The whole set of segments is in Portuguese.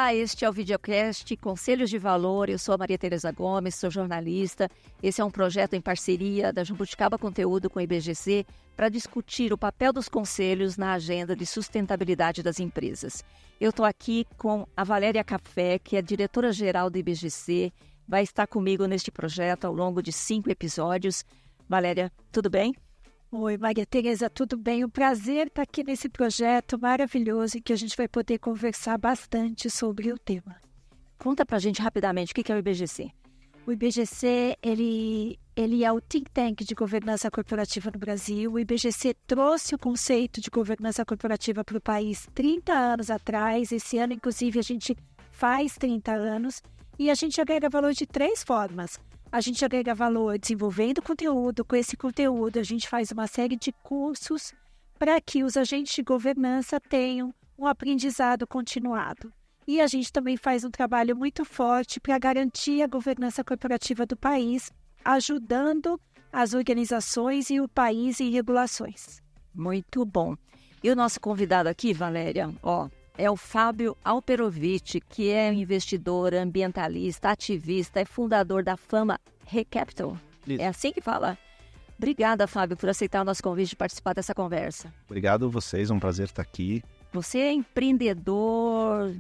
Olá, este é o videocast Conselhos de Valor. Eu sou a Maria Tereza Gomes, sou jornalista. Esse é um projeto em parceria da Jabuticaba Conteúdo com o IBGC para discutir o papel dos conselhos na agenda de sustentabilidade das empresas. Eu estou aqui com a Valéria Café, que é diretora-geral do IBGC, vai estar comigo neste projeto ao longo de 5 episódios. Valéria, tudo bem? Oi, Maria Tereza, tudo bem? Um prazer estar aqui nesse projeto maravilhoso em que a gente vai poder conversar bastante sobre o tema. Conta pra gente rapidamente o que é o IBGC. O IBGC, ele é o think tank de governança corporativa no Brasil. O IBGC trouxe o conceito de governança corporativa para o país 30 anos atrás. Esse ano, inclusive, a gente faz 30 anos e a gente agrega valor de 3 formas. A gente agrega valor desenvolvendo conteúdo. Com esse conteúdo, a gente faz uma série de cursos para que os agentes de governança tenham um aprendizado continuado. E a gente também faz um trabalho muito forte para garantir a governança corporativa do país, ajudando as organizações e o país em regulações. Muito bom. E o nosso convidado aqui, Valéria, é o Fábio Alperovitch, que é investidor, ambientalista, ativista, é fundador da Fama Recapital. Isso. É assim que fala? Obrigada, Fábio, por aceitar o nosso convite de participar dessa conversa. Obrigado a vocês, é um prazer estar aqui. Você é empreendedor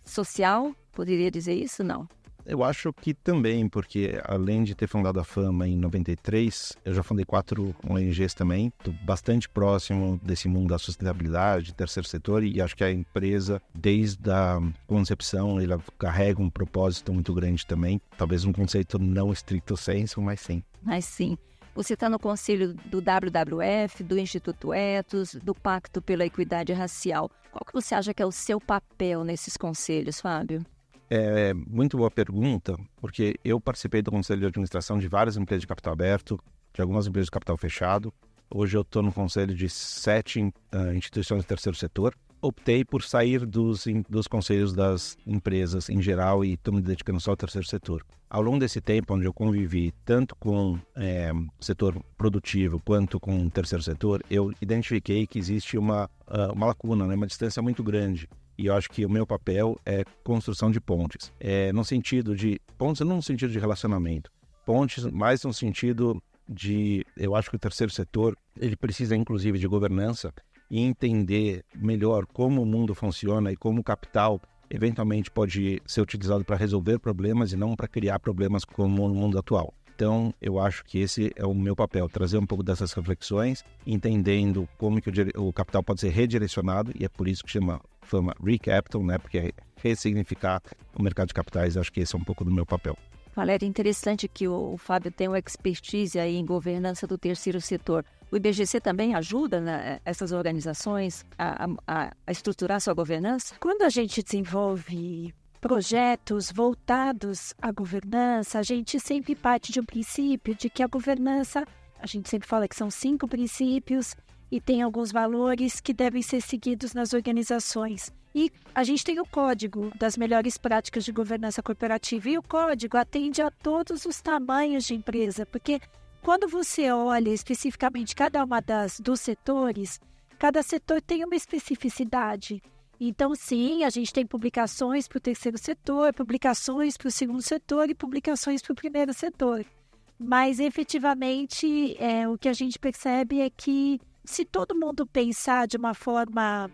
social, poderia dizer isso? Não? Eu acho que também, porque além de ter fundado a Fama em 93, eu já fundei 4 ONGs também. Estou bastante próximo desse mundo da sustentabilidade, terceiro setor, e acho que a empresa, desde a concepção, ela carrega um propósito muito grande também. Talvez um conceito não estricto sensu, mas sim. Mas sim. Você está no conselho do WWF, do Instituto Ethos, do Pacto pela Equidade Racial. Qual que você acha que é o seu papel nesses conselhos, Fábio? É muito boa pergunta, porque eu participei do conselho de administração de várias empresas de capital aberto, de algumas empresas de capital fechado. Hoje eu estou no conselho de 7 instituições do terceiro setor. Optei por sair dos conselhos das empresas em geral e estou me dedicando só ao terceiro setor. Ao longo desse tempo, onde eu convivi tanto com o setor produtivo quanto com o terceiro setor, eu identifiquei que existe uma lacuna, né, uma distância muito grande. E eu acho que o meu papel é construção de pontes. No sentido de... Pontes não no sentido de relacionamento. Pontes mais no sentido de... Eu acho que o terceiro setor, ele precisa inclusive de governança e entender melhor como o mundo funciona e como o capital eventualmente pode ser utilizado para resolver problemas e não para criar problemas como no mundo atual. Então, eu acho que esse é o meu papel, trazer um pouco dessas reflexões, entendendo como que o capital pode ser redirecionado, e é por isso que chama Fama Recapital, né? Porque é ressignificar o mercado de capitais. Acho que esse é um pouco do meu papel. Valéria, é interessante que o Fábio tem uma expertise aí em governança do terceiro setor. O IBGC também ajuda, né, essas organizações a estruturar sua governança? Quando a gente desenvolve projetos voltados à governança, a gente sempre parte de um princípio de que a governança, a gente sempre fala que são 5 princípios e tem alguns valores que devem ser seguidos nas organizações. E a gente tem o código das melhores práticas de governança corporativa e o código atende a todos os tamanhos de empresa, porque quando você olha especificamente cada uma dos setores, cada setor tem uma especificidade. Então, sim, a gente tem publicações para o terceiro setor, publicações para o segundo setor e publicações para o primeiro setor. Mas, efetivamente, o que a gente percebe é que se todo mundo pensar de uma forma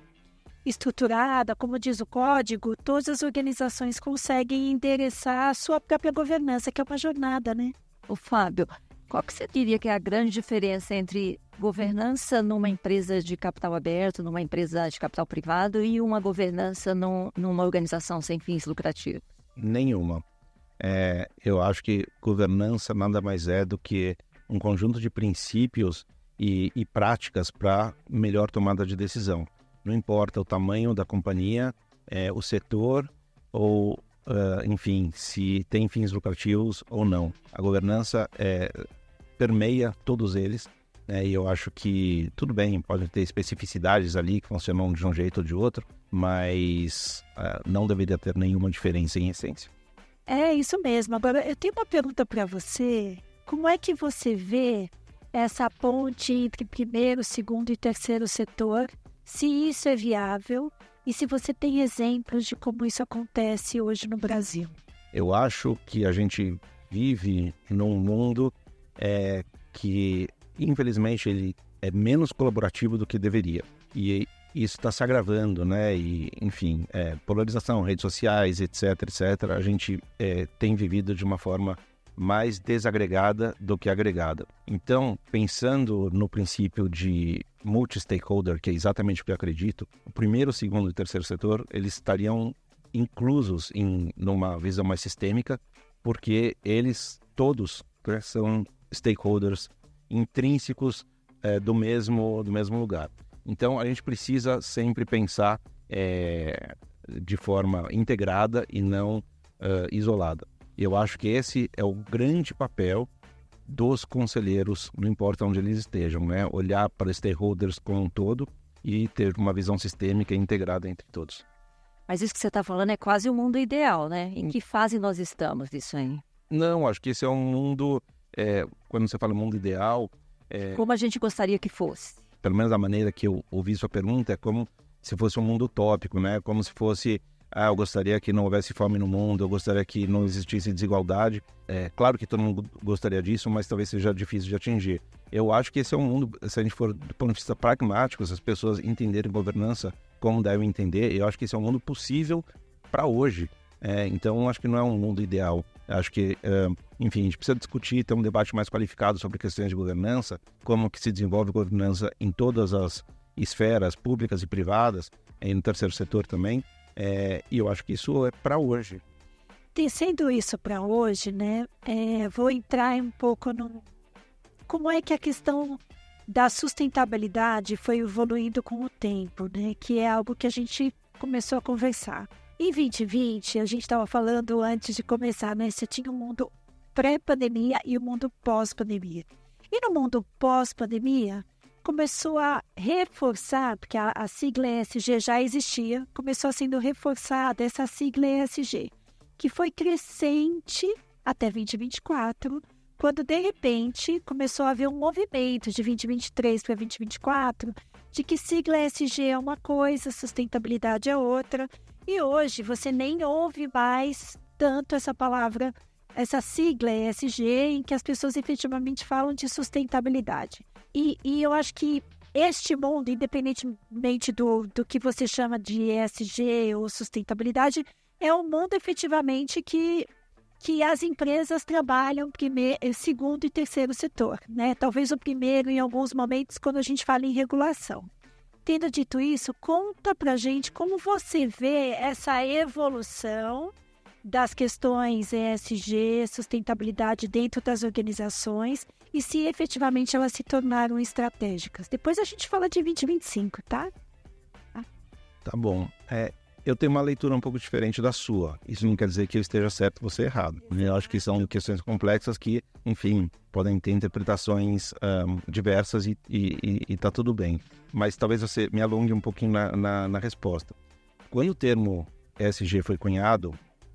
estruturada, como diz o código, todas as organizações conseguem endereçar a sua própria governança, que é uma jornada, né? Ô, Fábio, qual que você diria que é a grande diferença entre governança numa empresa de capital aberto, numa empresa de capital privado e uma governança numa organização sem fins lucrativos? Nenhuma. Eu acho que governança nada mais é do que um conjunto de princípios e práticas para melhor tomada de decisão. Não importa o tamanho da companhia, o setor ou, enfim, se tem fins lucrativos ou não. A governança permeia todos eles, né? E eu acho que tudo bem, pode ter especificidades ali que funcionam de um jeito ou de outro, mas não deveria ter nenhuma diferença em essência. É isso mesmo. Agora, eu tenho uma pergunta para você. Como é que você vê essa ponte entre primeiro, segundo e terceiro setor? Se isso é viável E se você tem exemplos de como isso acontece hoje no Brasil? Eu acho que a gente vive num mundo que, infelizmente, ele é menos colaborativo do que deveria. E isso está se agravando, né? E, enfim, polarização, redes sociais, etc, etc. A gente tem vivido de uma forma mais desagregada do que agregada. Então, pensando no princípio de multi-stakeholder, que é exatamente o que eu acredito, o primeiro, o segundo e o terceiro setor, eles estariam inclusos numa visão mais sistêmica, porque eles todos, né, são stakeholders intrínsecos do mesmo lugar. Então, a gente precisa sempre pensar de forma integrada e não isolada. Eu acho que esse é o grande papel dos conselheiros, não importa onde eles estejam, né? Olhar para os stakeholders como um todo e ter uma visão sistêmica e integrada entre todos. Mas isso que você está falando é quase o mundo ideal, né? Em que fase nós estamos disso aí? Não, acho que esse é um mundo, quando você fala mundo ideal... Como a gente gostaria que fosse. Pelo menos a maneira que eu ouvi sua pergunta é como se fosse um mundo utópico, né? Como se fosse... eu gostaria que não houvesse fome no mundo, eu gostaria que não existisse desigualdade. Claro que todo mundo gostaria disso, mas talvez seja difícil de atingir. Eu acho que esse é um mundo, se a gente for do ponto de vista pragmático, se as pessoas entenderem governança como devem entender, eu acho que esse é um mundo possível para hoje. Então, acho que não é um mundo ideal. Acho que, enfim, a gente precisa discutir, ter um debate mais qualificado sobre questões de governança, como que se desenvolve governança em todas as esferas públicas e privadas, e no terceiro setor também. E eu acho que isso é para hoje. Sendo isso para hoje, né? Vou entrar um pouco no... Como é que a questão da sustentabilidade foi evoluindo com o tempo, né? Que é algo que a gente começou a conversar. Em 2020, a gente estava falando antes de começar, né? Você tinha o mundo pré-pandemia e o mundo pós-pandemia. E no mundo pós-pandemia, começou a reforçar, porque a sigla ESG já existia, começou sendo reforçada essa sigla ESG, que foi crescente até 2024, quando de repente começou a haver um movimento de 2023 para 2024, de que sigla ESG é uma coisa, sustentabilidade é outra, e hoje você nem ouve mais tanto essa palavra, essa sigla ESG, em que as pessoas efetivamente falam de sustentabilidade. E eu acho que este mundo, independentemente do que você chama de ESG ou sustentabilidade, é um mundo efetivamente que as empresas trabalham segundo e terceiro setor, né? Talvez o primeiro em alguns momentos quando a gente fala em regulação. Tendo dito isso, conta pra gente como você vê essa evolução das questões ESG, sustentabilidade dentro das organizações e se efetivamente elas se tornaram estratégicas. Depois a gente fala de 2025, tá? Tá bom. Eu tenho uma leitura um pouco diferente da sua. Isso não quer dizer que eu esteja certo e você errado. Eu acho que são questões complexas que, enfim, podem ter interpretações diversas e tá tudo bem. Mas talvez você me alongue um pouquinho na resposta. Quando o termo ESG foi cunhado,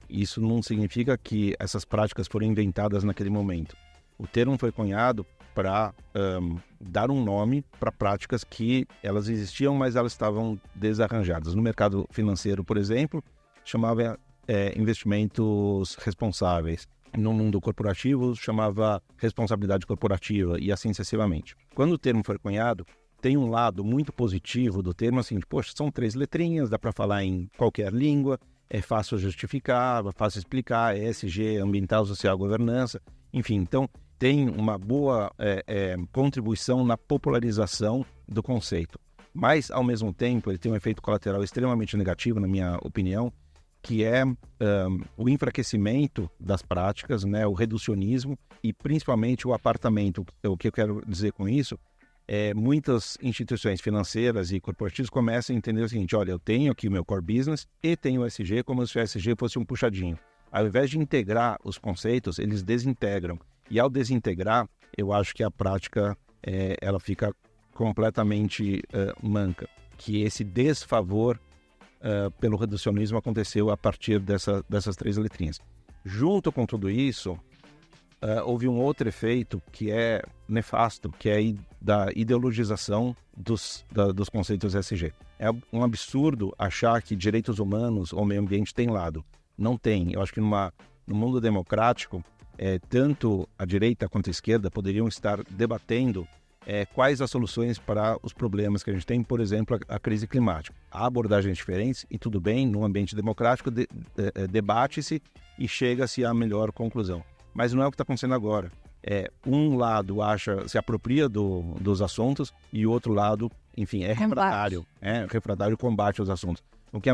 isso não significa que essas práticas foram inventadas naquele momento. O termo foi cunhado para dar um nome para práticas que elas existiam, mas elas estavam desarranjadas. No mercado financeiro, por exemplo, chamava investimentos responsáveis. No mundo corporativo, chamava responsabilidade corporativa e assim sucessivamente. Quando o termo foi cunhado, tem um lado muito positivo do termo, assim, poxa, são 3 letrinhas, dá para falar em qualquer língua, é fácil justificar, é fácil explicar, ESG, ambiental, social, governança, enfim, então tem uma boa contribuição na popularização do conceito. Mas, ao mesmo tempo, ele tem um efeito colateral extremamente negativo, na minha opinião, que é o enfraquecimento das práticas, né, o reducionismo e, principalmente, o apartamento. O que eu quero dizer com isso muitas instituições financeiras e corporativas começam a entender o seguinte: olha, eu tenho aqui o meu core business e tenho o ESG como se o ESG fosse um puxadinho. Ao invés de integrar os conceitos, eles desintegram. E ao desintegrar, eu acho que a prática ela fica completamente manca. Que esse desfavor pelo reducionismo aconteceu a partir dessas 3 letrinhas. Junto com tudo isso, houve um outro efeito que é nefasto, que é da ideologização dos conceitos ESG. É um absurdo achar que direitos humanos ou meio ambiente tem lado. Não tem. Eu acho que no mundo democrático, tanto a direita quanto a esquerda poderiam estar debatendo quais as soluções para os problemas que a gente tem, por exemplo, a crise climática. Há abordagens diferentes e tudo bem, num ambiente democrático debate-se e chega-se à melhor conclusão. Mas não é o que está acontecendo agora. Um lado se apropria dos assuntos e o outro lado, enfim, é refratário. Refratário combate aos assuntos. O que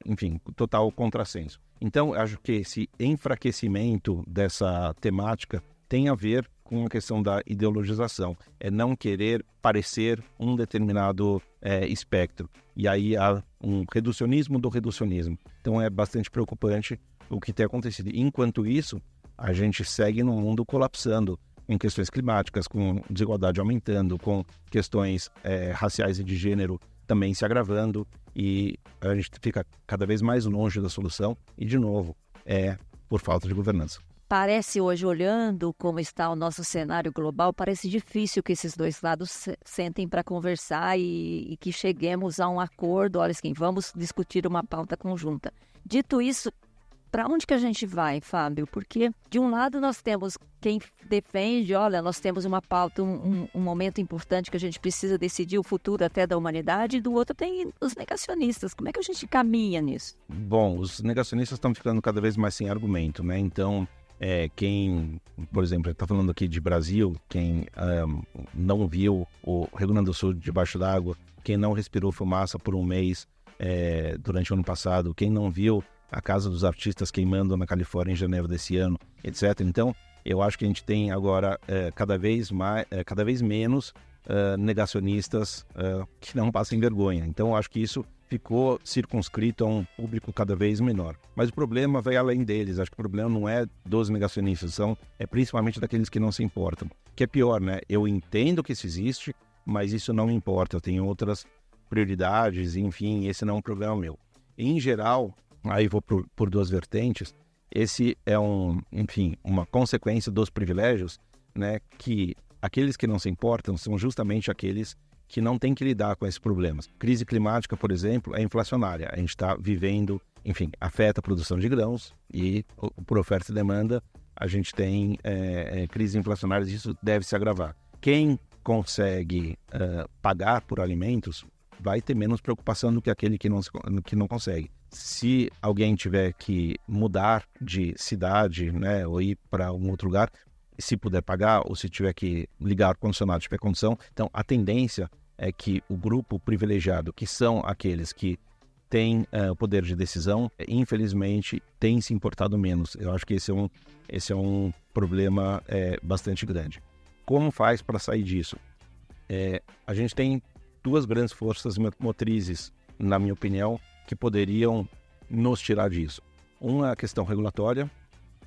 enfim, total contrassenso. Então, acho que esse enfraquecimento dessa temática tem a ver com a questão da ideologização. É não querer parecer um determinado espectro. E aí há um reducionismo do reducionismo. Então, é bastante preocupante o que tem acontecido. Enquanto isso, a gente segue num mundo colapsando em questões climáticas, com desigualdade aumentando, com questões raciais e de gênero também se agravando, e a gente fica cada vez mais longe da solução, e de novo, por falta de governança. Parece hoje, olhando como está o nosso cenário global, parece difícil que esses dois lados sentem para conversar e que cheguemos a um acordo. Olha, assim, vamos discutir uma pauta conjunta. Dito isso, para onde que a gente vai, Fábio? Porque, de um lado, nós temos quem defende, olha, nós temos uma pauta, um momento importante que a gente precisa decidir o futuro até da humanidade, e do outro tem os negacionistas. Como é que a gente caminha nisso? Bom, os negacionistas estão ficando cada vez mais sem argumento, né? Então, quem, por exemplo, está falando aqui de Brasil, quem não viu o Rio Grande do Sul debaixo d'água, quem não respirou fumaça por um mês durante o ano passado, quem não viu a Casa dos Artistas queimando na Califórnia em janeiro desse ano, etc. Então, eu acho que a gente tem agora cada vez menos negacionistas que não passem vergonha. Então, eu acho que isso ficou circunscrito a um público cada vez menor. Mas o problema vai além deles. Acho que o problema não é dos negacionistas, é principalmente daqueles que não se importam. Que é pior, né? Eu entendo que isso existe, mas isso não me importa. Eu tenho outras prioridades, enfim, esse não é um problema meu. Em geral, aí vou por duas vertentes, esse é uma consequência dos privilégios, né? Que aqueles que não se importam são justamente aqueles que não têm que lidar com esses problemas. Crise climática, por exemplo, é inflacionária. A gente está vivendo, enfim, afeta a produção de grãos e por oferta e demanda a gente tem crises inflacionárias e isso deve se agravar. Quem consegue pagar por alimentos vai ter menos preocupação do que aquele que não consegue. Se alguém tiver que mudar de cidade, né, ou ir para um outro lugar, se puder pagar, ou se tiver que ligar o ar-condicionado, tiver condição, então a tendência é que o grupo privilegiado, que são aqueles que têm o poder de decisão, infelizmente tem se importado menos. Eu acho que esse é um problema bastante grande. Como faz para sair disso? A gente tem duas grandes forças motrizes, na minha opinião, que poderiam nos tirar disso. Uma é a questão regulatória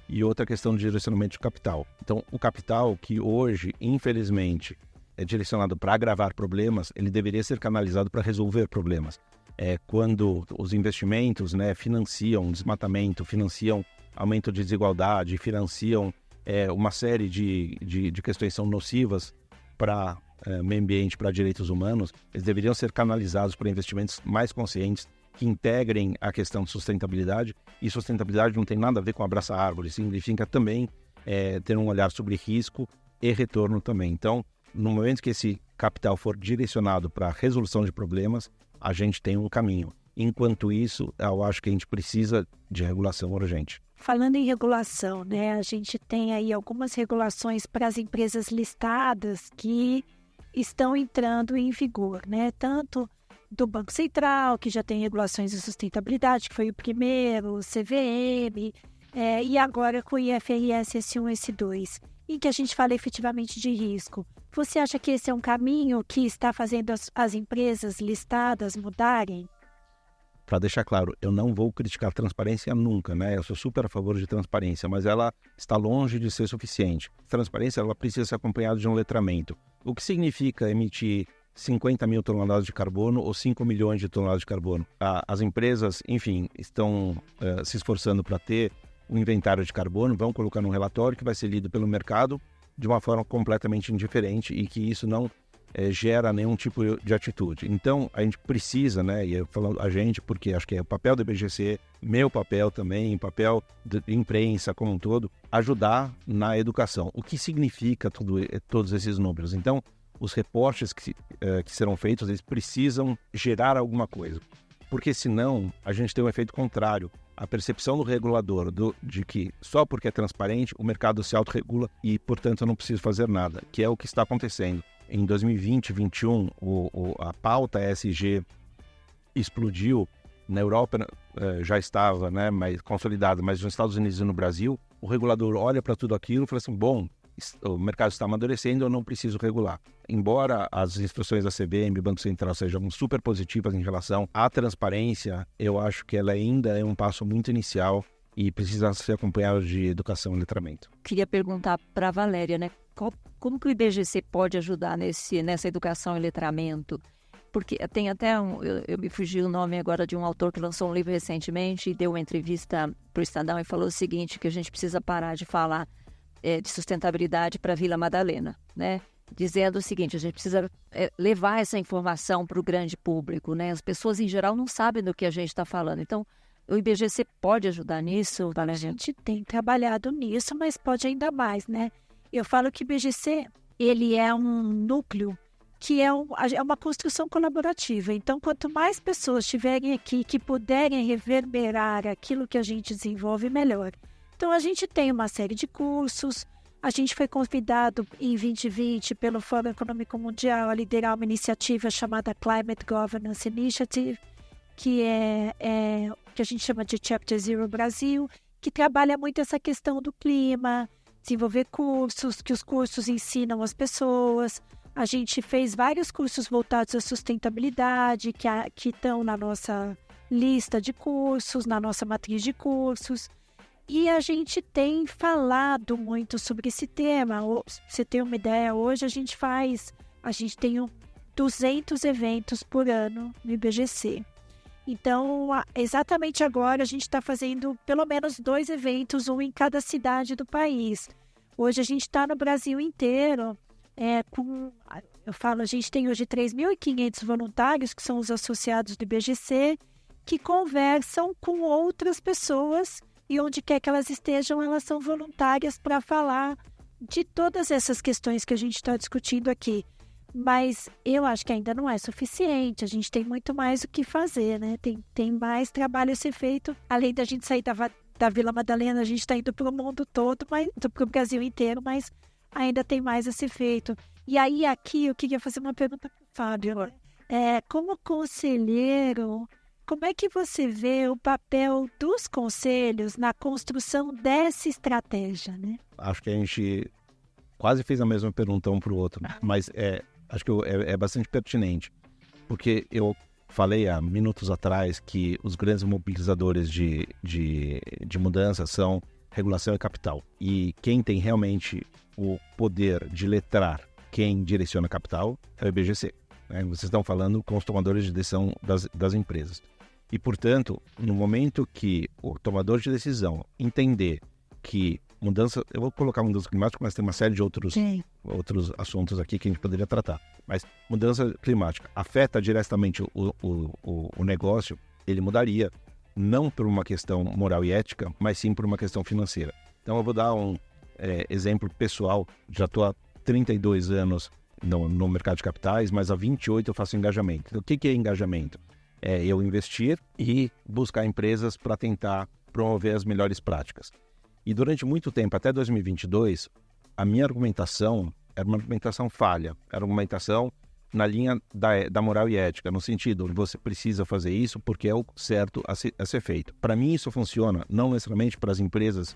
e outra a questão de direcionamento de capital. Então, o capital que hoje, infelizmente, é direcionado para agravar problemas, ele deveria ser canalizado para resolver problemas. Quando os investimentos, né, financiam desmatamento, financiam aumento de desigualdade, financiam uma série de questões que são nocivas para meio ambiente, para direitos humanos, eles deveriam ser canalizados para investimentos mais conscientes, que integrem a questão de sustentabilidade, e sustentabilidade não tem nada a ver com abraçar árvores, significa também ter um olhar sobre risco e retorno também. Então, no momento que esse capital for direcionado para a resolução de problemas, a gente tem um caminho. Enquanto isso, eu acho que a gente precisa de regulação urgente. Falando em regulação, né, a gente tem aí algumas regulações para as empresas listadas que estão entrando em vigor, né? Tanto do Banco Central, que já tem regulações de sustentabilidade, que foi o primeiro, o CVM, e agora com o IFRS S1 e S2, em que a gente fala efetivamente de risco. Você acha que esse é um caminho que está fazendo as empresas listadas mudarem? Para deixar claro, eu não vou criticar transparência nunca, né? Eu sou super a favor de transparência, mas ela está longe de ser suficiente. Transparência, ela precisa ser acompanhada de um letramento. O que significa emitir 50 mil toneladas de carbono ou 5 milhões de toneladas de carbono? As empresas, enfim, estão se esforçando para ter um inventário de carbono, vão colocar num relatório que vai ser lido pelo mercado de uma forma completamente indiferente e que isso não gera nenhum tipo de atitude. Então, a gente precisa, né, e eu falo a gente porque acho que é o papel do IBGC, meu papel também, papel de imprensa como um todo, ajudar na educação. O que significa todos esses números? Então, os reportes que serão feitos, eles precisam gerar alguma coisa. Porque senão, a gente tem um efeito contrário. A percepção do regulador de que só porque é transparente, o mercado se autorregula e, portanto, eu não preciso fazer nada, que é o que está acontecendo. Em 2020, 2021, a pauta ESG explodiu. Na Europa já estava, né, mais consolidada, mas nos Estados Unidos e no Brasil, o regulador olha para tudo aquilo e fala assim, bom, o mercado está amadurecendo, eu não preciso regular. Embora as instruções da CVM e Banco Central sejam super positivas em relação à transparência, eu acho que ela ainda é um passo muito inicial e precisa ser acompanhado de educação e letramento. Queria perguntar para a Valéria, né? Como que o IBGC pode ajudar nessa educação e letramento? Porque tem até eu me fugi o nome agora de um autor que lançou um livro recentemente e deu uma entrevista para o Estadão e falou o seguinte, que a gente precisa parar de falar de sustentabilidade para Vila Madalena, né? Dizendo o seguinte, a gente precisa levar essa informação para o grande público, né? As pessoas em geral não sabem do que a gente está falando. Então, o IBGC pode ajudar nisso, Valéria? A gente tem trabalhado nisso, mas pode ainda mais, né? Eu falo que o IBGC, ele é um núcleo que é uma construção colaborativa. Então, quanto mais pessoas estiverem aqui que puderem reverberar aquilo que a gente desenvolve, melhor. Então, a gente tem uma série de cursos. A gente foi convidado em 2020 pelo Fórum Econômico Mundial a liderar uma iniciativa chamada Climate Governance Initiative, que que a gente chama de Chapter Zero Brasil, que trabalha muito essa questão do clima, desenvolver cursos, que os cursos ensinam as pessoas. A gente fez vários cursos voltados à sustentabilidade, que estão na nossa lista de cursos, na nossa matriz de cursos. E a gente tem falado muito sobre esse tema. Pra você ter uma ideia, hoje a gente tem 200 eventos por ano no IBGC. Então, exatamente agora a gente está fazendo pelo menos 2 eventos, um em cada cidade do país. Hoje a gente está no Brasil inteiro. A gente tem hoje 3.500 voluntários, que são os associados do IBGC, que conversam com outras pessoas e onde quer que elas estejam, elas são voluntárias para falar de todas essas questões que a gente está discutindo aqui. Mas eu acho que ainda não é suficiente, a gente tem muito mais o que fazer, né? Tem mais trabalho a ser feito. Além da gente sair da Vila Madalena, a gente está indo para o mundo todo, para o Brasil inteiro, mas ainda tem mais a ser feito. E aí aqui eu queria fazer uma pergunta para o Fábio. Como conselheiro, como é que você vê o papel dos conselhos na construção dessa estratégia, né? Acho que a gente quase fez a mesma pergunta um para o outro, mas acho que é bastante pertinente, porque eu falei há minutos atrás que os grandes mobilizadores de mudança são regulação e capital. E quem tem realmente o poder de letrar quem direciona capital é o IBGC. Né? Vocês estão falando com os tomadores de decisão das empresas. E, portanto, no momento que o tomador de decisão entender que mudança... Eu vou colocar mudança climática, mas tem uma série de outros assuntos aqui que a gente poderia tratar. Mas mudança climática afeta diretamente o negócio, ele mudaria, não por uma questão moral e ética, mas sim por uma questão financeira. Então, eu vou dar um exemplo pessoal. Já estou há 32 anos no mercado de capitais, mas há 28 eu faço engajamento. Então, o que é engajamento? É eu investir e buscar empresas para tentar promover as melhores práticas. E durante muito tempo, até 2022, a minha argumentação era uma argumentação falha, era uma argumentação na linha da moral e ética, no sentido de você precisa fazer isso porque é o certo a ser feito. Para mim isso funciona, não necessariamente para as empresas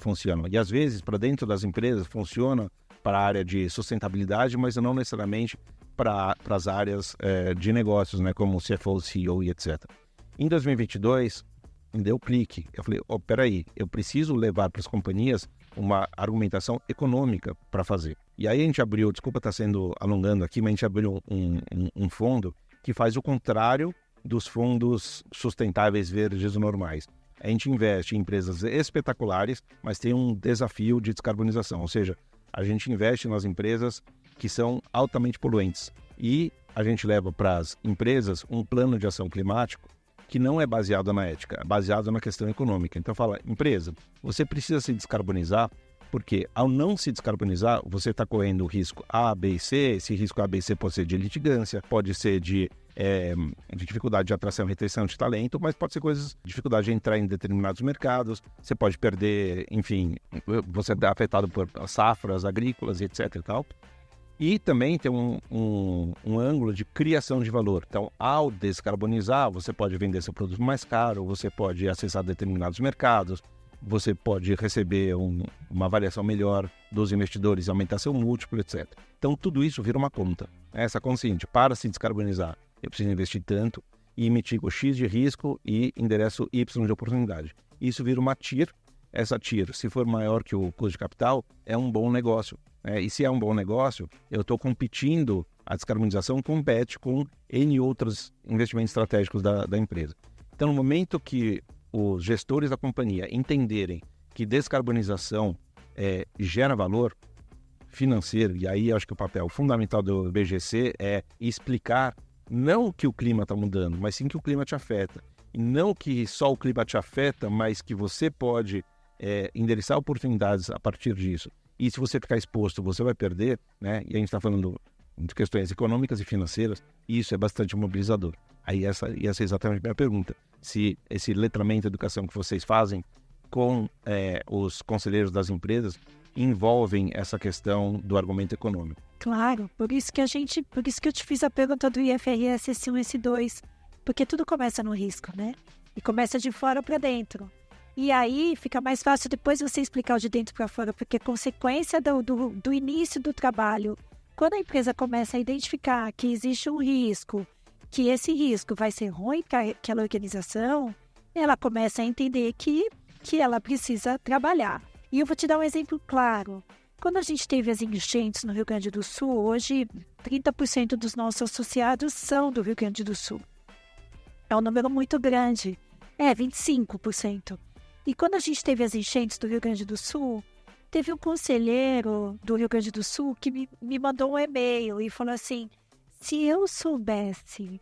funciona. E às vezes para dentro das empresas funciona para a área de sustentabilidade, mas não necessariamente para as áreas de negócios, né, como CFO, CEO e etc. Em 2022, me deu clique. Eu falei, peraí, eu preciso levar para as companhias uma argumentação econômica para fazer. E aí a gente abriu, desculpa estar alongando aqui, mas a gente abriu um fundo que faz o contrário dos fundos sustentáveis verdes normais. A gente investe em empresas espetaculares, mas tem um desafio de descarbonização, ou seja, a gente investe nas empresas que são altamente poluentes. E a gente leva para as empresas um plano de ação climático que não é baseado na ética, é baseado na questão econômica. Então fala, empresa, você precisa se descarbonizar, porque ao não se descarbonizar, você está correndo o risco A, B e C. Esse risco A, B e C pode ser de litigância, pode ser de dificuldade de atração e retenção de talento, mas pode ser dificuldade de entrar em determinados mercados, você pode perder, enfim, você é afetado por safras agrícolas, etc. e tal. E também tem um ângulo de criação de valor. Então, ao descarbonizar, você pode vender seu produto mais caro, você pode acessar determinados mercados, você pode receber uma variação melhor dos investidores, aumentar seu múltiplo, etc. Então, tudo isso vira uma conta. Essa conta seguinte, para se descarbonizar, eu preciso investir tanto e mitigo X de risco e endereço Y de oportunidade. Isso vira uma TIR. Essa TIR, se for maior que o custo de capital, é um bom negócio. E se é um bom negócio, eu estou competindo, a descarbonização compete com N outros investimentos estratégicos da empresa. Então, no momento que os gestores da companhia entenderem que descarbonização gera valor financeiro, e aí acho que o papel fundamental do BGC é explicar não que o clima está mudando, mas sim que o clima te afeta. E não que só o clima te afeta, mas que você pode endereçar oportunidades a partir disso. E se você ficar exposto, você vai perder, né? E a gente está falando de questões econômicas e financeiras, e isso é bastante mobilizador. Aí essa ia ser exatamente a minha pergunta. Se esse letramento e educação que vocês fazem com os conselheiros das empresas envolvem essa questão do argumento econômico. Claro, por isso que eu te fiz a pergunta do IFRS S1 e S2, porque tudo começa no risco, né? E começa de fora para dentro. E aí fica mais fácil depois você explicar o de dentro para fora, porque é consequência do início do trabalho. Quando a empresa começa a identificar que existe um risco, que esse risco vai ser ruim para aquela organização, ela começa a entender que ela precisa trabalhar. E eu vou te dar um exemplo claro. Quando a gente teve as enchentes no Rio Grande do Sul, hoje 30% dos nossos associados são do Rio Grande do Sul. É um número muito grande. 25%. E quando a gente teve as enchentes do Rio Grande do Sul, teve um conselheiro do Rio Grande do Sul que me mandou um e-mail e falou assim, se eu soubesse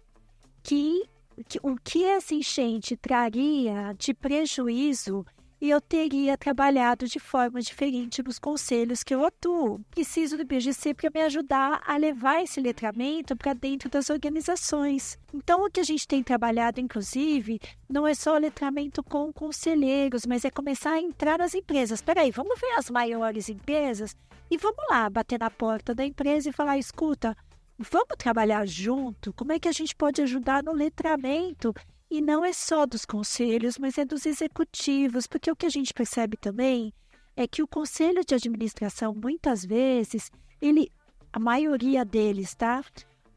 o que essa enchente traria de prejuízo, eu teria trabalhado de forma diferente nos conselhos que eu atuo. Preciso do BGC para me ajudar a levar esse letramento para dentro das organizações. Então, o que a gente tem trabalhado, inclusive, não é só o letramento com conselheiros, mas é começar a entrar nas empresas. Espera aí, vamos ver as maiores empresas e vamos lá bater na porta da empresa e falar, escuta, vamos trabalhar junto? Como é que a gente pode ajudar no letramento? E não é só dos conselhos, mas é dos executivos, porque o que a gente percebe também é que o conselho de administração, muitas vezes, a maioria deles, tá?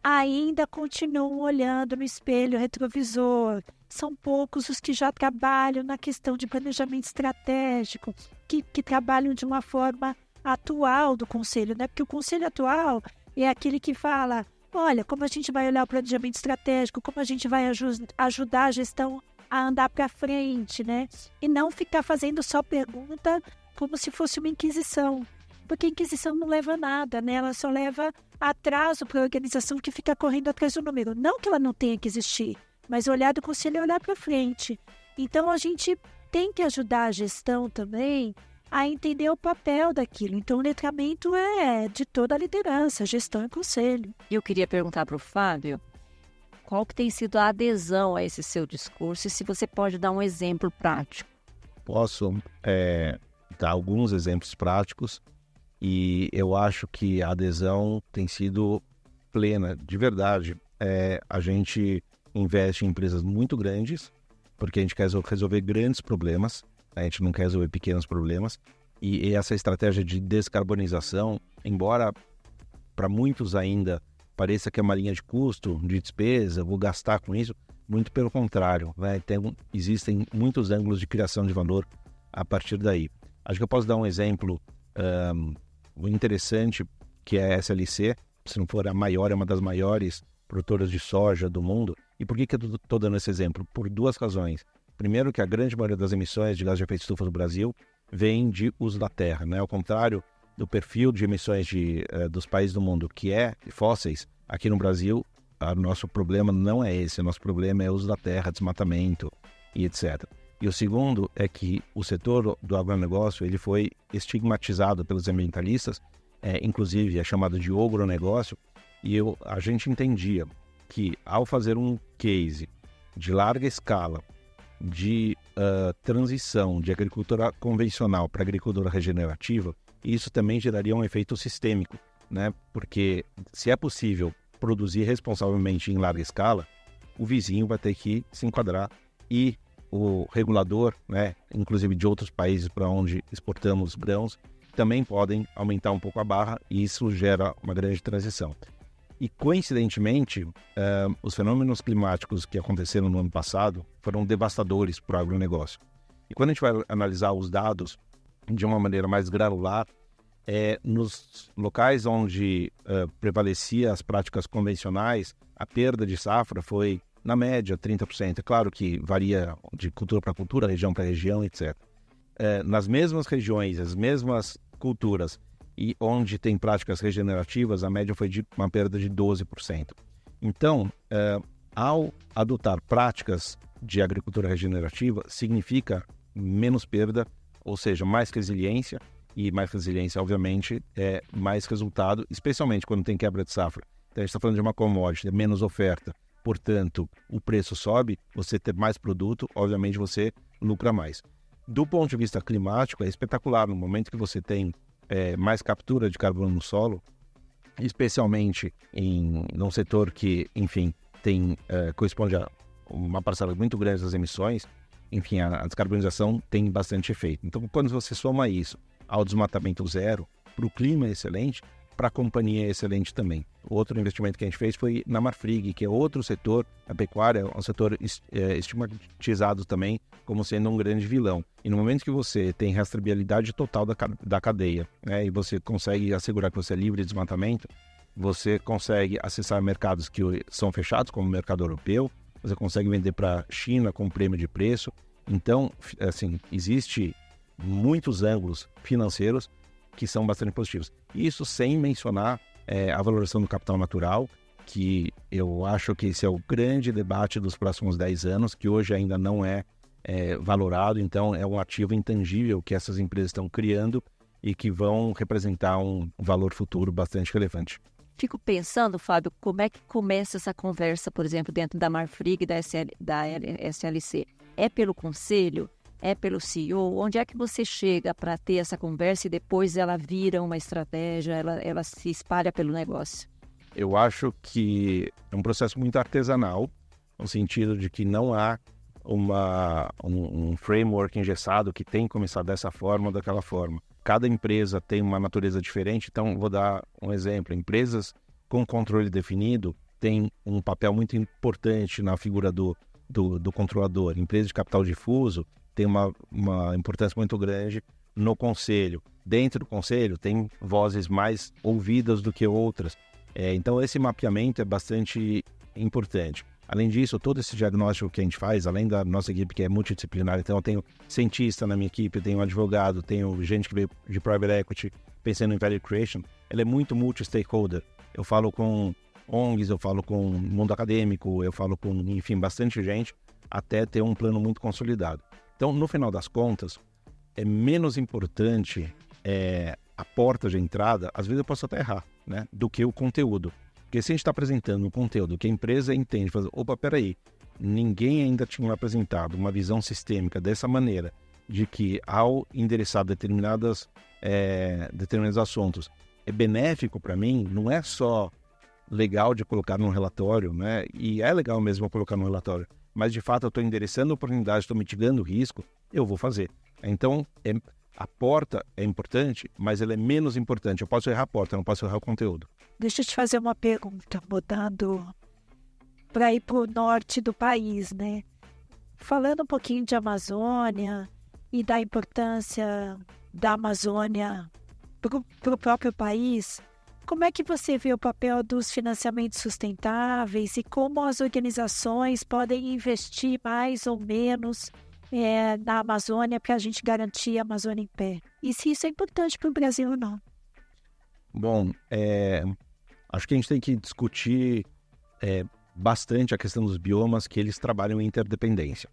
Ainda continuam olhando no espelho retrovisor. São poucos os que já trabalham na questão de planejamento estratégico, que trabalham de uma forma atual do conselho, né? Porque o conselho atual é aquele que fala, olha, como a gente vai olhar o planejamento estratégico, como a gente vai ajudar a gestão a andar para frente, né? E não ficar fazendo só pergunta como se fosse uma inquisição. Porque a inquisição não leva a nada, né? Ela só leva atraso para a organização que fica correndo atrás do número. Não que ela não tenha que existir, mas olhar do conselho é olhar para frente. Então, a gente tem que ajudar a gestão também a entender o papel daquilo. Então, o letramento é de toda a liderança, gestão e conselho. E eu queria perguntar para o Fábio, qual que tem sido a adesão a esse seu discurso e se você pode dar um exemplo prático? Posso dar alguns exemplos práticos e eu acho que a adesão tem sido plena, de verdade. A gente investe em empresas muito grandes, porque a gente quer resolver grandes problemas, a gente não quer resolver pequenos problemas, e essa estratégia de descarbonização, embora para muitos ainda pareça que é uma linha de custo, de despesa, vou gastar com isso, muito pelo contrário, né? Existem muitos ângulos de criação de valor a partir daí. Acho que eu posso dar um exemplo interessante, que é a SLC, se não for a maior, é uma das maiores produtoras de soja do mundo. E por que eu estou dando esse exemplo? Por duas razões. Primeiro, que a grande maioria das emissões de gás de efeito estufa do Brasil vem de uso da terra, né? Ao contrário do perfil de emissões dos países do mundo, que é fósseis, aqui no Brasil, o nosso problema não é esse. O nosso problema é o uso da terra, desmatamento e etc. E o segundo é que o setor do agronegócio ele foi estigmatizado pelos ambientalistas, inclusive é chamado de agronegócio, e a gente entendia que ao fazer um case de larga escala de transição de agricultura convencional para agricultura regenerativa, isso também geraria um efeito sistêmico, né? Porque se é possível produzir responsavelmente em larga escala, o vizinho vai ter que se enquadrar e o regulador, né, inclusive de outros países para onde exportamos grãos, também podem aumentar um pouco a barra e isso gera uma grande transição. E, coincidentemente, os fenômenos climáticos que aconteceram no ano passado foram devastadores para o agronegócio. E quando a gente vai analisar os dados de uma maneira mais granular, nos locais onde prevalecia as práticas convencionais, a perda de safra foi, na média, 30%. É claro que varia de cultura para cultura, região para região, etc. Nas mesmas regiões, as mesmas culturas, e onde tem práticas regenerativas, a média foi de uma perda de 12%. Então, ao adotar práticas de agricultura regenerativa, significa menos perda, ou seja, mais resiliência, e mais resiliência, obviamente, é mais resultado, especialmente quando tem quebra de safra. Então, a gente está falando de uma commodity, menos oferta, portanto, o preço sobe, você ter mais produto, obviamente você lucra mais. Do ponto de vista climático, é espetacular, no momento que você tem mais captura de carbono no solo, especialmente num setor que, enfim, corresponde a uma parcela muito grande das emissões, enfim, a descarbonização tem bastante efeito. Então, quando você soma isso ao desmatamento zero, para o clima é excelente, para a companhia é excelente também. Outro investimento que a gente fez foi na Marfrig, que é outro setor, a pecuária é um setor estigmatizado também como sendo um grande vilão. E no momento que você tem rastreabilidade total da cadeia, né, e você consegue assegurar que você é livre de desmatamento, você consegue acessar mercados que são fechados, como o mercado europeu, você consegue vender para a China com prêmio de preço. Então, assim, existe muitos ângulos financeiros que são bastante positivos. Isso sem mencionar a valorização do capital natural, que eu acho que esse é o grande debate dos próximos 10 anos, que hoje ainda não é valorado. Então, é um ativo intangível que essas empresas estão criando e que vão representar um valor futuro bastante relevante. Fico pensando, Fábio, como é que começa essa conversa, por exemplo, dentro da Marfrig e da SLC? É pelo conselho? É pelo CEO? Onde é que você chega para ter essa conversa e depois ela vira uma estratégia, ela se espalha pelo negócio? Eu acho que é um processo muito artesanal, no sentido de que não há um framework engessado que tem que começar dessa forma ou daquela forma. Cada empresa tem uma natureza diferente, então vou dar um exemplo. Empresas com controle definido têm um papel muito importante na figura do controlador. Empresas de capital difuso têm uma importância muito grande no conselho. Dentro do conselho tem vozes mais ouvidas do que outras. Então esse mapeamento é bastante importante. Além disso, todo esse diagnóstico que a gente faz, além da nossa equipe que é multidisciplinar, então eu tenho cientista na minha equipe, eu tenho advogado, tenho gente que veio de private equity pensando em value creation, ela é muito multi-stakeholder. Eu falo com ONGs, eu falo com o mundo acadêmico, eu falo com, enfim, bastante gente, até ter um plano muito consolidado. Então, no final das contas, é menos importante a porta de entrada, às vezes eu posso até errar, né, do que o conteúdo. Porque se a gente está apresentando um conteúdo que a empresa entende, fala, opa, peraí, ninguém ainda tinha apresentado uma visão sistêmica dessa maneira, de que ao endereçar determinados assuntos é benéfico para mim, não é só legal de colocar num relatório, né? E é legal mesmo colocar num relatório, mas de fato eu estou endereçando a oportunidade, estou mitigando o risco, eu vou fazer. Então, a porta é importante, mas ela é menos importante. Eu posso errar a porta, eu não posso errar o conteúdo. Deixa eu te fazer uma pergunta, mudando para ir para o norte do país, né? Falando um pouquinho de Amazônia e da importância da Amazônia para o próprio país, como é que você vê o papel dos financiamentos sustentáveis e como as organizações podem investir mais ou menos na Amazônia para a gente garantir a Amazônia em pé? E se isso é importante para o Brasil ou não? Bom, acho que a gente tem que discutir bastante a questão dos biomas, que eles trabalham em interdependência.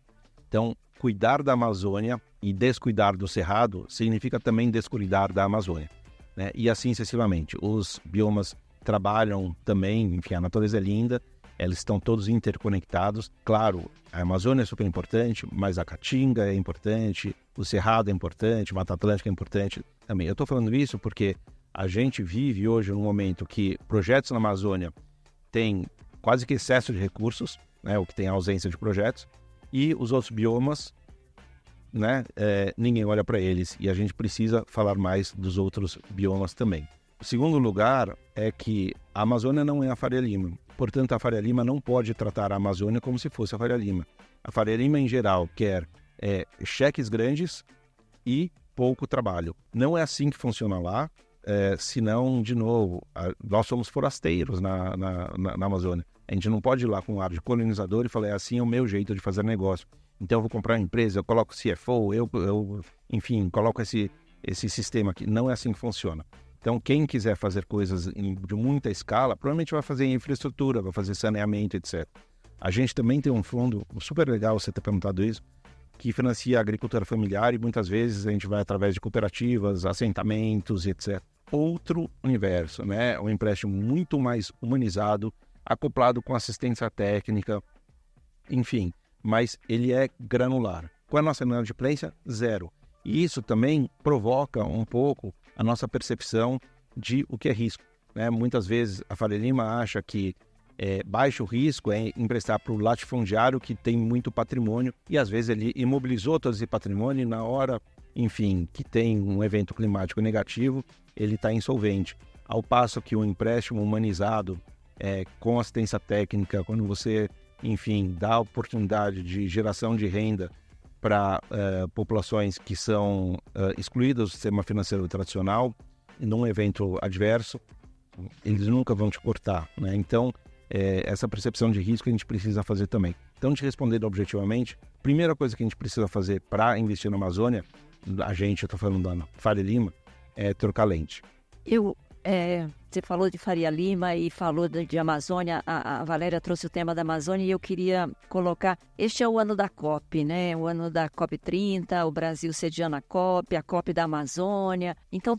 Então, cuidar da Amazônia e descuidar do Cerrado significa também descuidar da Amazônia, né? E assim sucessivamente. Os biomas trabalham também, enfim, a natureza é linda, eles estão todos interconectados. Claro, a Amazônia é super importante, mas a Caatinga é importante, o Cerrado é importante, a Mata Atlântica é importante também. Eu estou falando isso porque a gente vive hoje num momento que projetos na Amazônia têm quase que excesso de recursos, né, o que tem ausência de projetos, e os outros biomas, né, ninguém olha para eles, e a gente precisa falar mais dos outros biomas também. O segundo lugar é que a Amazônia não é a Faria Lima, portanto a Faria Lima não pode tratar a Amazônia como se fosse a Faria Lima. A Faria Lima em geral quer cheques grandes e pouco trabalho. Não é assim que funciona lá, senão, de novo, nós somos forasteiros na Amazônia. A gente não pode ir lá com um ar de colonizador e falar, assim é o meu jeito de fazer negócio. Então eu vou comprar uma empresa, eu coloco CFO, enfim, coloco esse sistema aqui. Não é assim que funciona. Então quem quiser fazer coisas de muita escala, provavelmente vai fazer infraestrutura, vai fazer saneamento, etc. A gente também tem um fundo, super legal você ter perguntado isso, que financia a agricultura familiar e muitas vezes a gente vai através de cooperativas, assentamentos, etc. Outro universo, né? Um empréstimo muito mais humanizado, acoplado com assistência técnica, enfim, mas ele é granular. Com a nossa inadimplência, zero. E isso também provoca um pouco a nossa percepção de o que é risco, né? Muitas vezes a Faria Lima acha que baixo risco é emprestar para o latifundiário que tem muito patrimônio e às vezes ele imobilizou todo esse patrimônio e na hora, enfim, que tem um evento climático negativo, ele está insolvente. Ao passo que o empréstimo humanizado com assistência técnica, quando você, enfim, dá oportunidade de geração de renda para populações que são excluídas do sistema financeiro tradicional, num evento adverso, eles nunca vão te cortar, né? Então, essa percepção de risco a gente precisa fazer também. Então, te respondendo objetivamente, primeira coisa que a gente precisa fazer para investir na Amazônia, eu estou falando da Faria Lima, é trocar lente. Você falou de Faria Lima e falou de Amazônia, a Valéria trouxe o tema da Amazônia e eu queria colocar, este é o ano da COP, né? O ano da COP30, o Brasil sediando a COP da Amazônia. Então,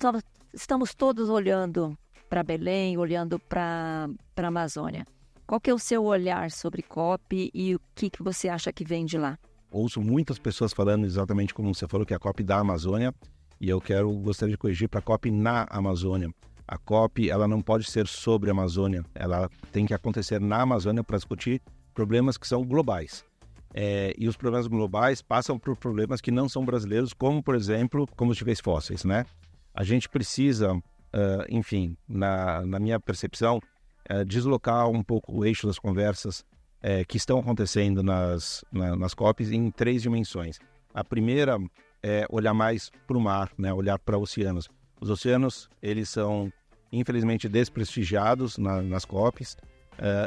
estamos todos olhando para Belém, olhando para a Amazônia. Qual que é o seu olhar sobre COP e o que você acha que vem de lá? Ouço muitas pessoas falando exatamente como você falou, que é a COP da Amazônia, e eu gostaria de corrigir para a COP na Amazônia. A COP, ela não pode ser sobre a Amazônia, ela tem que acontecer na Amazônia para discutir problemas que são globais. E os problemas globais passam por problemas que não são brasileiros, como, por exemplo, combustíveis fósseis, né? A gente precisa, enfim, na minha percepção, deslocar um pouco o eixo das conversas que estão acontecendo nas COPs em 3 dimensões. A primeira é olhar mais para o mar, né? Olhar para oceanos. Os oceanos, eles são, infelizmente, desprestigiados nas COPs.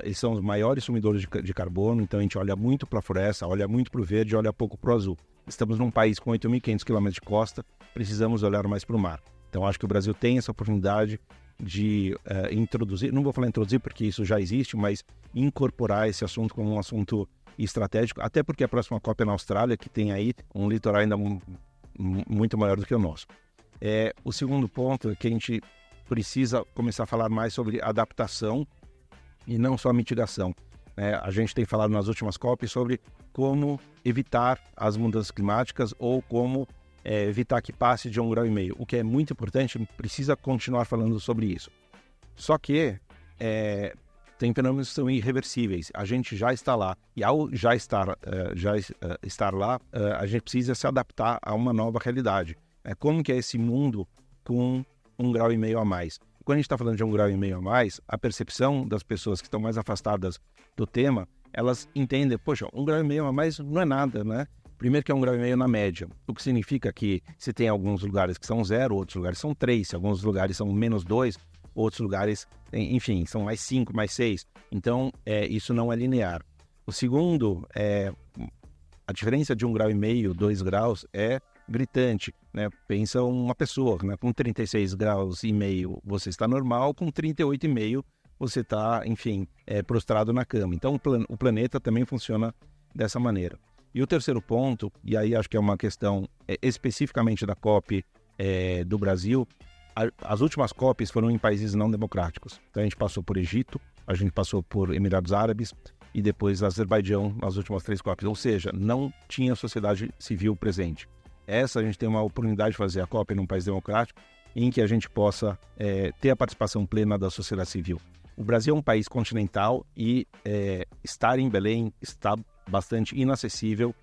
Eles são os maiores sumidores de carbono, então a gente olha muito para a floresta, olha muito para o verde, olha pouco para o azul. Estamos num país com 8.500 quilômetros de costa, precisamos olhar mais para o mar. Então acho que o Brasil tem essa oportunidade de introduzir, não vou falar introduzir porque isso já existe, mas incorporar esse assunto como um assunto estratégico, até porque a próxima COP é na Austrália, que tem aí um litoral ainda muito maior do que o nosso. O segundo ponto é que a gente precisa começar a falar mais sobre adaptação e não só mitigação. A gente tem falado nas últimas COPs sobre como evitar as mudanças climáticas ou como evitar que passe de 1,5 graus. O que é muito importante, precisa continuar falando sobre isso. Só que tem fenômenos que são irreversíveis. A gente já está lá. E ao já estar lá, a gente precisa se adaptar a uma nova realidade. Como que é esse mundo com 1,5 graus a mais? Quando a gente está falando de 1,5 graus a mais, a percepção das pessoas que estão mais afastadas do tema, elas entendem, poxa, 1,5 graus a mais não é nada, né? Primeiro que é 1,5 graus na média, o que significa que se tem alguns lugares que são 0, outros lugares são 3, se alguns lugares são -2, outros lugares, enfim, são mais 5, mais 6. Então, isso não é linear. O segundo, a diferença de 1,5 graus, 2 graus, é gritante, né? Pensa uma pessoa, né? Com 36 graus e meio você está normal, com 38,5 você está, enfim, prostrado na cama. Então o planeta também funciona dessa maneira. E o terceiro ponto, e aí acho que é uma questão especificamente da COP do Brasil, as últimas COPs foram em países não democráticos. Então a gente passou por Egito, a gente passou por Emirados Árabes e depois Azerbaijão nas últimas 3 COPs. Ou seja, não tinha sociedade civil presente. Essa a gente tem uma oportunidade de fazer a COP num país democrático em que a gente possa ter a participação plena da sociedade civil. O Brasil é um país continental e estar em Belém está bastante inacessível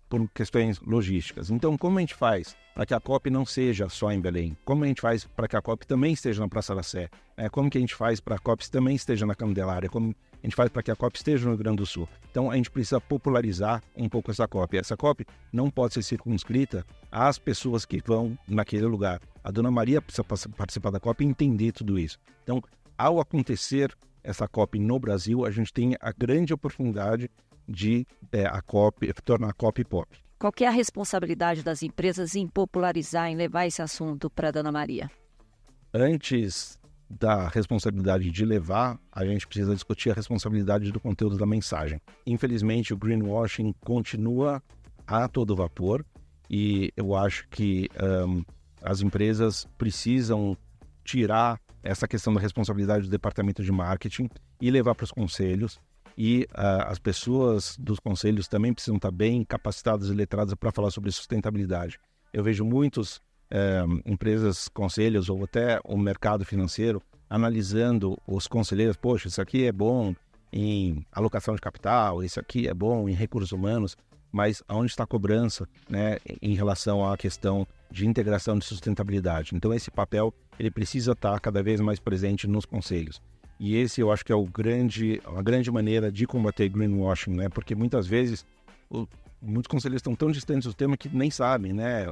por questões logísticas. Então, como a gente faz para que a COP não seja só em Belém? Como a gente faz para que a COP também esteja na Praça da Sé? Como que a gente faz para que a COP também esteja na Candelária? Como a gente faz para que a COP esteja no Rio Grande do Sul? Então, a gente precisa popularizar um pouco essa COP. Essa COP não pode ser circunscrita às pessoas que vão naquele lugar. A Dona Maria precisa participar da COP e entender tudo isso. Então, ao acontecer essa COP no Brasil, a gente tem a grande oportunidade de tornar a COP pop. Qual que é a responsabilidade das empresas em popularizar, em levar esse assunto para a Dona Maria? Antes da responsabilidade de levar, a gente precisa discutir a responsabilidade do conteúdo da mensagem. Infelizmente, o greenwashing continua a todo vapor e eu acho que as empresas precisam tirar essa questão da responsabilidade do departamento de marketing e levar para os conselhos. E as pessoas dos conselhos também precisam estar bem capacitadas e letradas para falar sobre sustentabilidade. Eu vejo muitas empresas, conselhos ou até o mercado financeiro analisando os conselheiros. Poxa, isso aqui é bom em alocação de capital, isso aqui é bom em recursos humanos, mas aonde está a cobrança, né, em relação à questão de integração de sustentabilidade? Então esse papel ele precisa estar cada vez mais presente nos conselhos. E esse eu acho que é a grande maneira de combater greenwashing, né? Porque muitas vezes muitos conselheiros estão tão distantes do tema que nem sabem, né?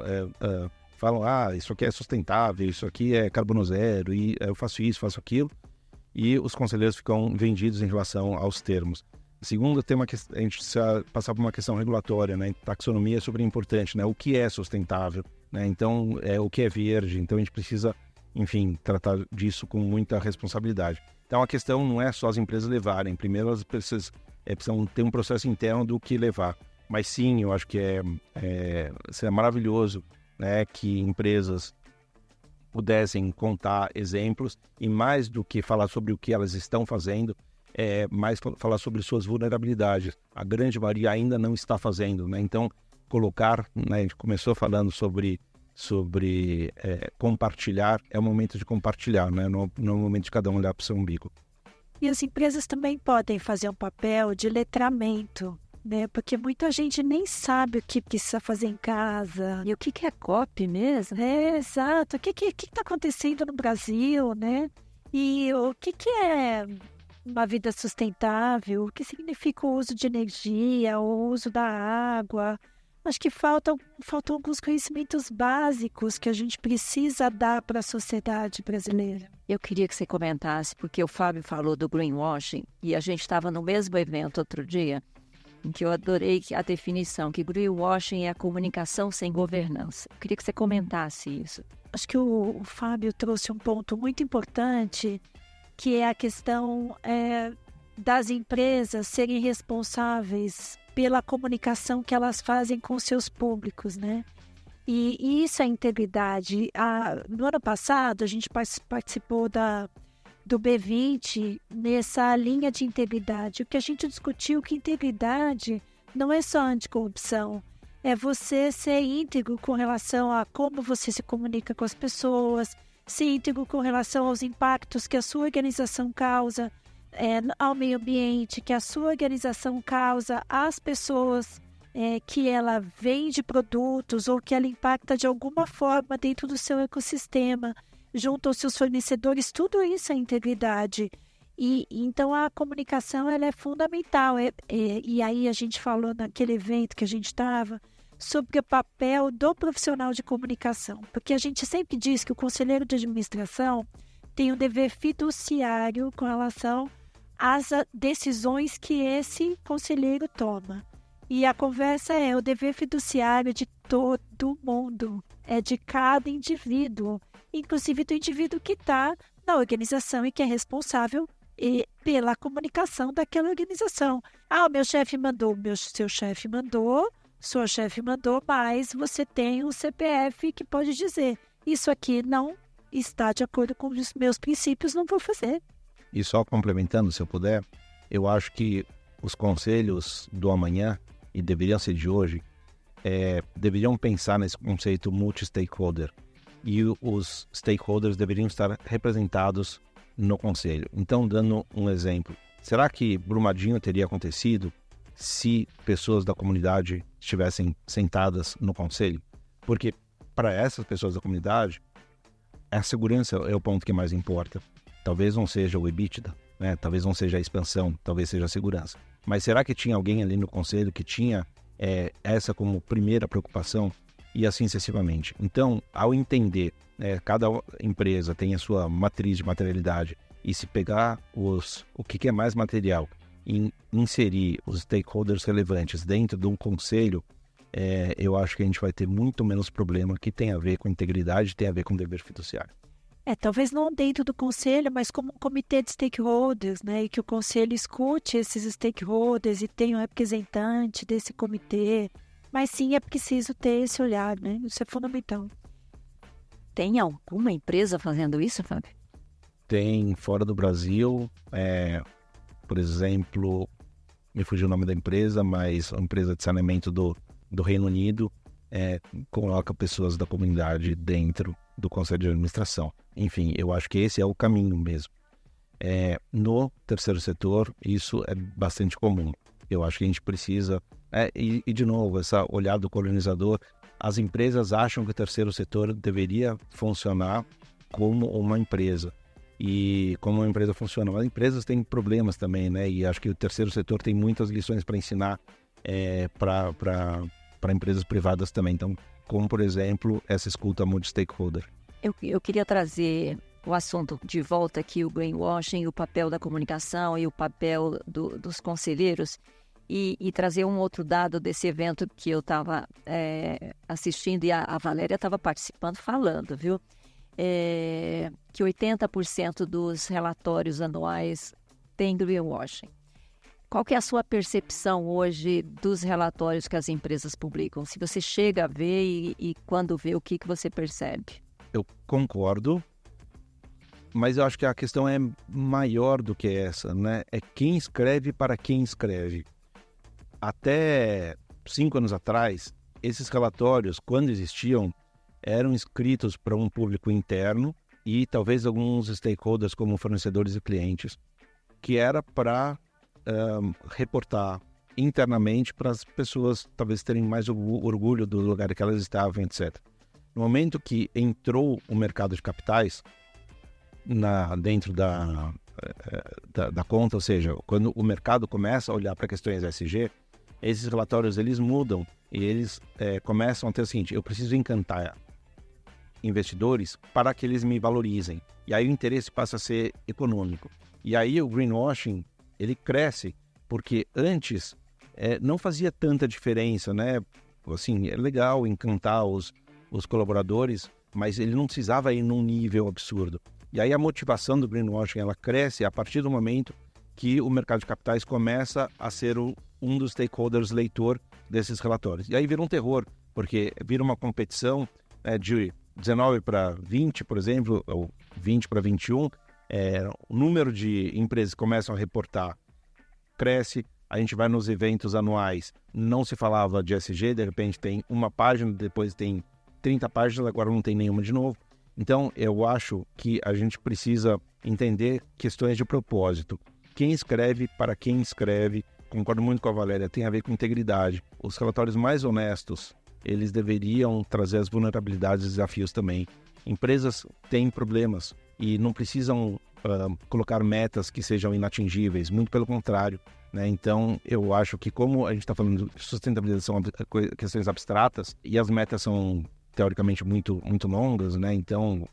Falam, isso aqui é sustentável, isso aqui é carbono zero, e eu faço isso, faço aquilo. E os conselheiros ficam vendidos em relação aos termos. Segundo, a gente precisa passar por uma questão regulatória, né? Taxonomia é super importante, né? O que é sustentável, né? Então, o que é verde. Então, a gente precisa, enfim, tratar disso com muita responsabilidade. Então, a questão não é só as empresas levarem. Primeiro, elas precisam ter um processo interno do que levar. Mas sim, eu acho que seria maravilhoso, né, que empresas pudessem contar exemplos e mais do que falar sobre o que elas estão fazendo, mais falar sobre suas vulnerabilidades. A grande maioria ainda não está fazendo, né? Então, colocar, né, a gente começou falando sobre compartilhar, é o momento de compartilhar, né? Não é o momento de cada um olhar para o seu umbigo. E as empresas também podem fazer um papel de letramento, né? Porque muita gente nem sabe o que precisa fazer em casa. E o que é COP mesmo? Exato. O que está acontecendo no Brasil, né? E o que é uma vida sustentável? O que significa o uso de energia, o uso da água? Acho que faltam alguns conhecimentos básicos que a gente precisa dar para a sociedade brasileira. Eu queria que você comentasse, porque o Fábio falou do greenwashing e a gente estava no mesmo evento outro dia, em que eu adorei a definição, que greenwashing é a comunicação sem governança. Eu queria que você comentasse isso. Acho que o Fábio trouxe um ponto muito importante, que é a questão das empresas serem responsáveis pela comunicação que elas fazem com seus públicos, né? E isso é integridade. No ano passado, a gente participou do B20 nessa linha de integridade. O que a gente discutiu que integridade não é só anticorrupção, é você ser íntegro com relação a como você se comunica com as pessoas, ser íntegro com relação aos impactos que a sua organização causa ao meio ambiente, que a sua organização causa às pessoas que ela vende produtos ou que ela impacta de alguma forma dentro do seu ecossistema, junto aos seus fornecedores. Tudo isso é integridade. E então a comunicação ela é fundamental. E aí a gente falou naquele evento que a gente estava sobre o papel do profissional de comunicação, porque a gente sempre diz que o conselheiro de administração tem um dever fiduciário com relação às decisões que esse conselheiro toma. E a conversa é o dever fiduciário de todo mundo, é de cada indivíduo, inclusive do indivíduo que está na organização e que é responsável pela comunicação daquela organização. O meu chefe mandou, seu chefe mandou, sua chefe mandou, mas você tem um CPF que pode dizer, isso aqui não está de acordo com os meus princípios, não vou fazer. E só complementando, se eu puder, eu acho que os conselhos do amanhã, e deveriam ser de hoje, deveriam pensar nesse conceito multi-stakeholder. E os stakeholders deveriam estar representados no conselho. Então, dando um exemplo, será que Brumadinho teria acontecido se pessoas da comunidade estivessem sentadas no conselho? Porque para essas pessoas da comunidade, a segurança é o ponto que mais importa. Talvez não seja o EBITDA, né? Talvez não seja a expansão, talvez seja a segurança. Mas será que tinha alguém ali no conselho que tinha essa como primeira preocupação? E assim sucessivamente. Então, ao entender, cada empresa tem a sua matriz de materialidade, e se pegar o que é mais material e inserir os stakeholders relevantes dentro de um conselho, eu acho que a gente vai ter muito menos problema que tem a ver com integridade, tem a ver com dever fiduciário. Talvez não dentro do conselho, mas como um comitê de stakeholders, né? E que o conselho escute esses stakeholders e tenha um representante desse comitê. Mas sim, é preciso ter esse olhar, né? Isso é fundamental. Tem alguma empresa fazendo isso, Fábio? Tem fora do Brasil, por exemplo, me fugiu o nome da empresa, mas a empresa de saneamento do Reino Unido coloca pessoas da comunidade dentro do Conselho de Administração. Enfim, eu acho que esse é o caminho mesmo. No terceiro setor, isso é bastante comum. Eu acho que a gente precisa... E de novo, essa olhada do colonizador, as empresas acham que o terceiro setor deveria funcionar como uma empresa. E como uma empresa funciona. Mas empresas têm problemas também, né? E acho que o terceiro setor tem muitas lições para ensinar para empresas privadas também. Então, como, por exemplo, essa escuta multi-stakeholder. Eu queria trazer o assunto de volta aqui, o greenwashing, o papel da comunicação e o papel dos conselheiros, e trazer um outro dado desse evento que eu estava assistindo e a Valéria estava participando, falando, viu? Que 80% dos relatórios anuais tem greenwashing. Qual que é a sua percepção hoje dos relatórios que as empresas publicam? Se você chega a ver e quando vê, o que você percebe? Eu concordo, mas eu acho que a questão é maior do que essa, né? É quem escreve para quem escreve. Até 5 anos atrás, esses relatórios, quando existiam, eram escritos para um público interno e talvez alguns stakeholders como fornecedores e clientes, que era para reportar internamente para as pessoas talvez terem mais orgulho do lugar que elas estavam, etc. No momento que entrou o mercado de capitais dentro da conta, ou seja, quando o mercado começa a olhar para questões ESG, esses relatórios eles mudam e eles começam a ter o seguinte: eu preciso encantar investidores para que eles me valorizem. E aí o interesse passa a ser econômico. E aí o greenwashing ele cresce, porque antes não fazia tanta diferença, né? Assim, é legal encantar os colaboradores, mas ele não precisava ir num nível absurdo. E aí a motivação do greenwashing ela cresce a partir do momento que o mercado de capitais começa a ser um dos stakeholders leitor desses relatórios. E aí vira um terror, porque vira uma competição de 19 para 20, por exemplo, ou 20 para 21, o número de empresas que começam a reportar cresce, a gente vai nos eventos anuais, não se falava de ESG, de repente tem uma página, depois tem 30 páginas, agora não tem nenhuma de novo. Então, eu acho que a gente precisa entender questões de propósito. Quem escreve, para quem escreve, concordo muito com a Valéria, tem a ver com integridade. Os relatórios mais honestos, eles deveriam trazer as vulnerabilidades e desafios também. Empresas têm problemas e não precisam colocar metas que sejam inatingíveis, muito pelo contrário, né? Então, eu acho que como a gente está falando de sustentabilidade, são questões abstratas e as metas são teoricamente muito, muito longas, né? Então,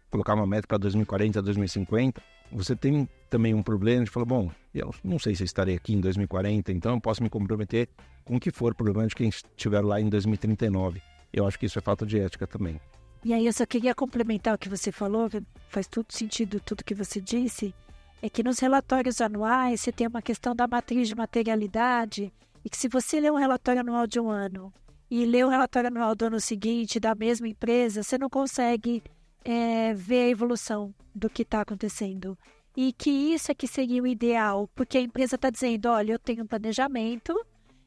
colocar uma meta para 2040, 2050, você tem também um problema de falar, bom, eu não sei se eu estarei aqui em 2040, então eu posso me comprometer com o que for, provavelmente quem estiver lá em 2039. Eu acho que isso é falta de ética também. E aí eu só queria complementar o que você falou, faz todo sentido tudo que você disse, é que nos relatórios anuais você tem uma questão da matriz de materialidade, e que se você lê um relatório anual de um ano e lê o relatório anual do ano seguinte da mesma empresa, você não consegue ver a evolução do que está acontecendo. E que isso é que seria o ideal, porque a empresa está dizendo, olha, eu tenho um planejamento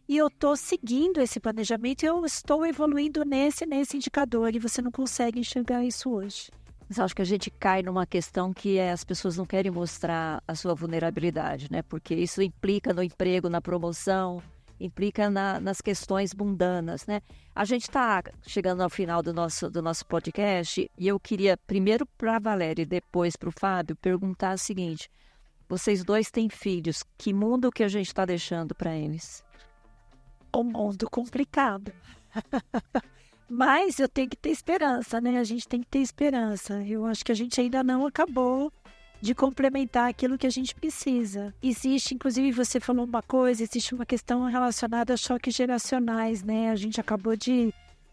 e eu estou seguindo esse planejamento e eu estou evoluindo nesse indicador, e você não consegue enxergar isso hoje. Mas acho que a gente cai numa questão que as pessoas não querem mostrar a sua vulnerabilidade, né? Porque isso implica no emprego, na promoção, implica nas questões mundanas, né? A gente está chegando ao final do nosso podcast e eu queria, primeiro para a Valéria e depois para o Fábio, perguntar o seguinte: vocês dois têm filhos, que mundo que a gente está deixando para eles? Um mundo complicado. Mas eu tenho que ter esperança, né? A gente tem que ter esperança. Eu acho que a gente ainda não acabou de complementar aquilo que a gente precisa. Existe, inclusive você falou uma coisa, existe uma questão relacionada a choques geracionais, né? A gente acabou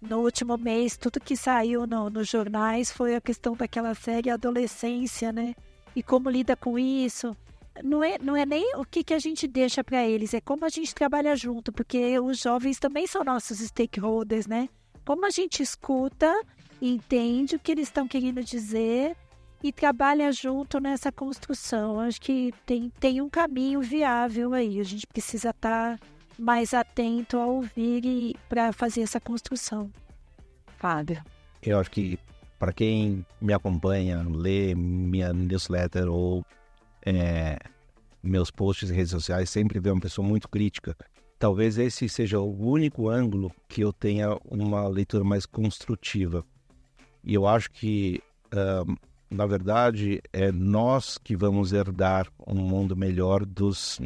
no último mês, tudo que saiu nos jornais foi a questão daquela série Adolescência, né? E como lida com isso. Não é nem o que a gente deixa para eles, é como a gente trabalha junto, porque os jovens também são nossos stakeholders, né? Como a gente escuta, entende o que eles estão querendo dizer e trabalha junto nessa construção. Acho que tem um caminho viável aí. A gente precisa estar mais atento a ouvir para fazer essa construção. Fábio. Eu acho que para quem me acompanha, lê minha newsletter ou meus posts em redes sociais, sempre vê uma pessoa muito crítica. Talvez esse seja o único ângulo que eu tenha uma leitura mais construtiva. E eu acho que, na verdade, é nós que vamos herdar um mundo melhor dos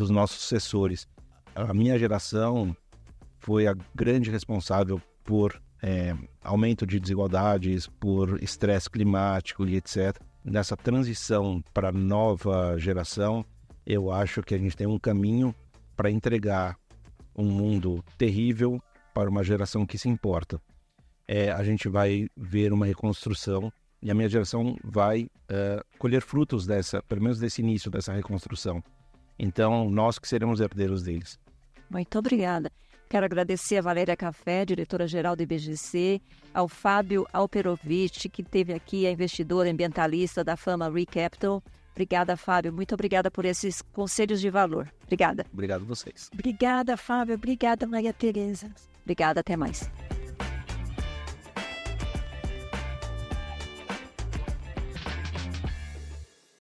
nossos sucessores. A minha geração foi a grande responsável por aumento de desigualdades, por estresse climático e etc. Nessa transição para a nova geração, eu acho que a gente tem um caminho para entregar um mundo terrível para uma geração que se importa. A gente vai ver uma reconstrução e a minha geração vai colher frutos pelo menos desse início dessa reconstrução. Então, nós que seremos herdeiros deles. Muito obrigada. Quero agradecer a Valéria Café, diretora-geral do IBGC, ao Fábio Alperovitch, que esteve aqui, a investidora ambientalista da Fama Recapital. Obrigada, Fábio. Muito obrigada por esses conselhos de valor. Obrigada. Obrigado a vocês. Obrigada, Fábio. Obrigada, Maria Tereza. Obrigada. Até mais.